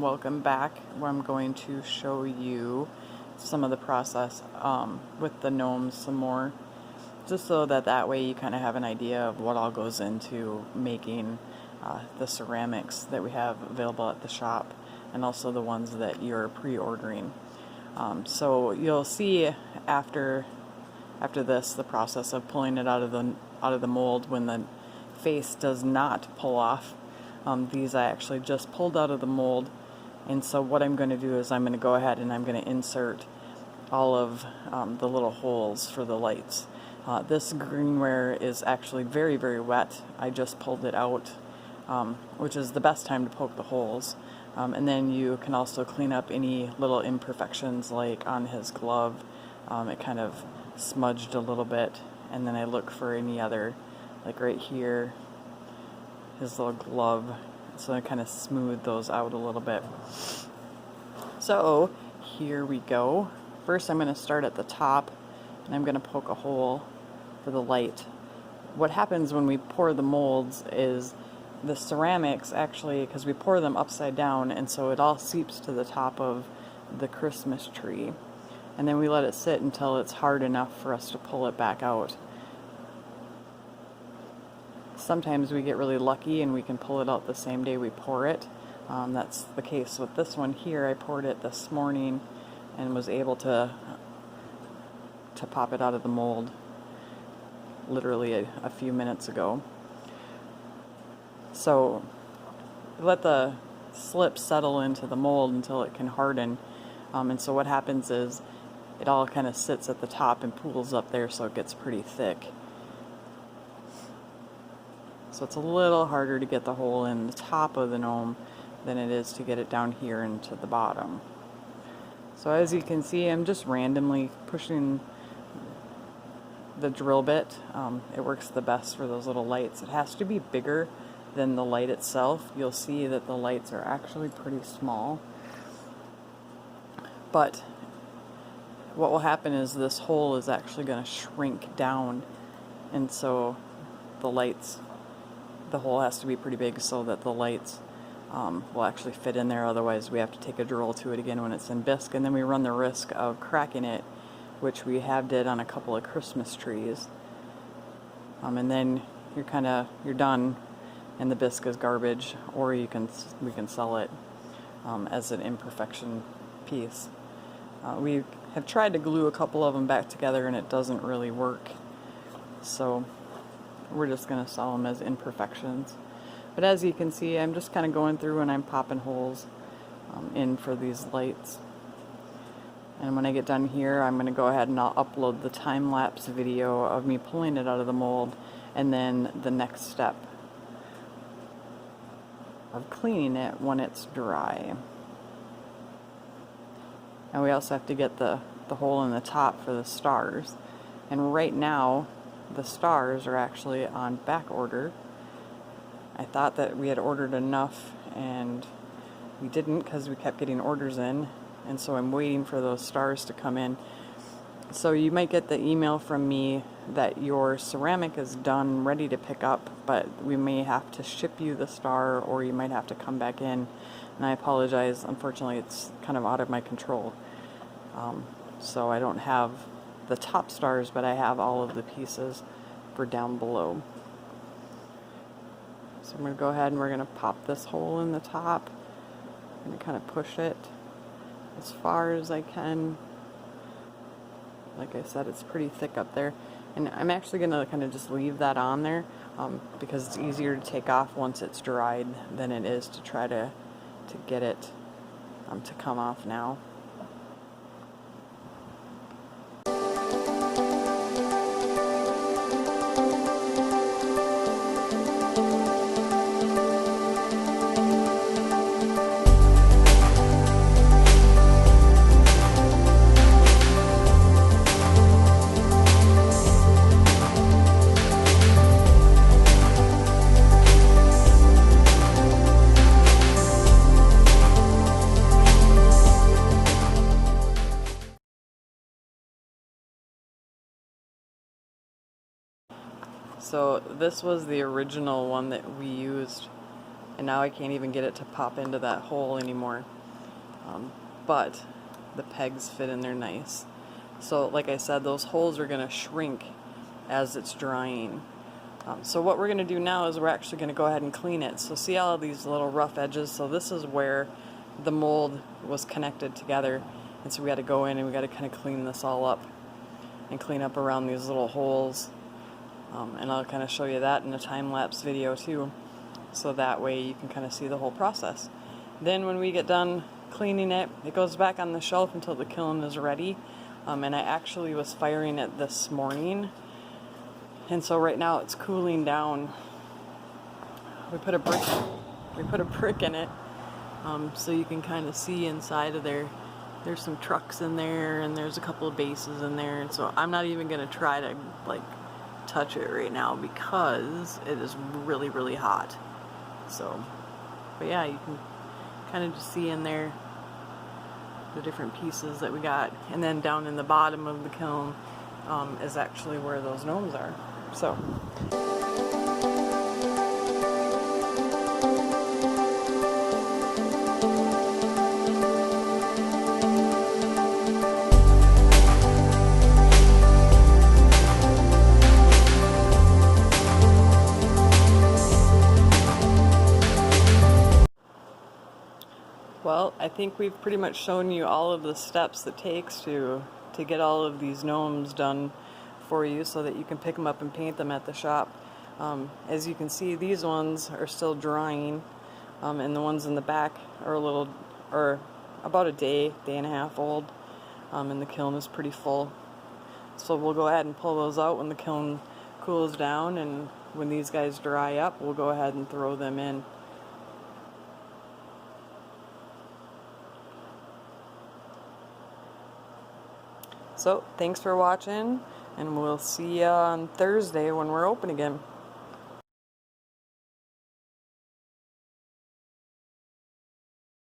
welcome back, where I'm going to show you some of the process with the gnomes some more, just so that way you kind of have an idea of what all goes into making the ceramics that we have available at the shop, and also the ones that you're pre-ordering. So you'll see after this the process of pulling it out of the mold when the face does not pull off. These I actually just pulled out of the mold, and so what I'm going to do is I'm going to go ahead and I'm going to insert all of the little holes for the lights. This greenware is actually very, very wet. I just pulled it out, which is the best time to poke the holes. And then you can also clean up any little imperfections, like on his glove. It kind of smudged a little bit, and then I look for any other, like right here, his little glove, so I kind of smooth those out a little bit. So here we go. First I'm going to start at the top, and I'm going to poke a hole for the light. What happens when we pour the molds is the ceramics actually, because we pour them upside down, and so it all seeps to the top of the Christmas tree, and then we let it sit until it's hard enough for us to pull it back out. Sometimes we get really lucky and we can pull it out the same day we pour it. That's the case with this one here. I poured it this morning and was able to pop it out of the mold literally a few minutes ago. So let the slip settle into the mold until it can harden. And so what happens is it all kind of sits at the top and pools up there, so it gets pretty thick. So it's a little harder to get the hole in the top of the gnome than it is to get it down here into the bottom. So as you can see, I'm just randomly pushing the drill bit. It works the best for those little lights. It has to be bigger than the light itself. You'll see that the lights are actually pretty small. But what will happen is this hole is actually going to shrink down, and so the hole has to be pretty big so that the lights will actually fit in there. Otherwise we have to take a drill to it again when it's in bisque, and then we run the risk of cracking it, which we have did on a couple of Christmas trees. And then you're done, and the bisque is garbage, or we can sell it as an imperfection piece. We have tried to glue a couple of them back together and it doesn't really work, so we're just going to sell them as imperfections. But as you can see, I'm just kind of going through and I'm popping holes in for these lights. And when I get done here, I'm going to go ahead and I'll upload the time-lapse video of me pulling it out of the mold, and then the next step of cleaning it when it's dry. And we also have to get the hole in the top for the stars. And right now, the stars are actually on back order. I thought that we had ordered enough, and we didn't, because we kept getting orders in, and so I'm waiting for those stars to come in. So you might get the email from me that your ceramic is done, ready to pick up, but we may have to ship you the star, or you might have to come back in. And I apologize, unfortunately it's kind of out of my control. So I don't have the top stars, but I have all of the pieces for down below. So I'm going to go ahead and we're going to pop this hole in the top. I'm going to kind of push it as far as I can. Like I said, it's pretty thick up there. And I'm actually going to kind of just leave that on there because it's easier to take off once it's dried than it is to try to get it to come off now. So this was the original one that we used, and now I can't even get it to pop into that hole anymore. but the pegs fit in there nice. So like I said, those holes are going to shrink as it's drying. So what we're going to do now is we're actually going to go ahead and clean it. So see all of these little rough edges? So this is where the mold was connected together, and so we got to go in and we got to kind of clean this all up and clean up around these little holes. And I'll kind of show you that in a time-lapse video too, so that way you can kind of see the whole process. Then when we get done cleaning it, it goes back on the shelf until the kiln is ready. And I actually was firing it this morning, and so right now it's cooling down. We put a brick in it, so you can kind of see inside of there. There's some trucks in there, and there's a couple of bases in there, and so I'm not even gonna try to like touch it right now because it is really, really hot. So, but yeah, you can kind of just see in there the different pieces that we got, and then down in the bottom of the kiln is actually where those gnomes are. So well, I think we've pretty much shown you all of the steps it takes to get all of these gnomes done for you so that you can pick them up and paint them at the shop. As you can see, these ones are still drying, and the ones in the back are about a day and a half old, and the kiln is pretty full. So we'll go ahead and pull those out when the kiln cools down, and when these guys dry up, we'll go ahead and throw them in. So, thanks for watching, and we'll see you on Thursday when we're open again.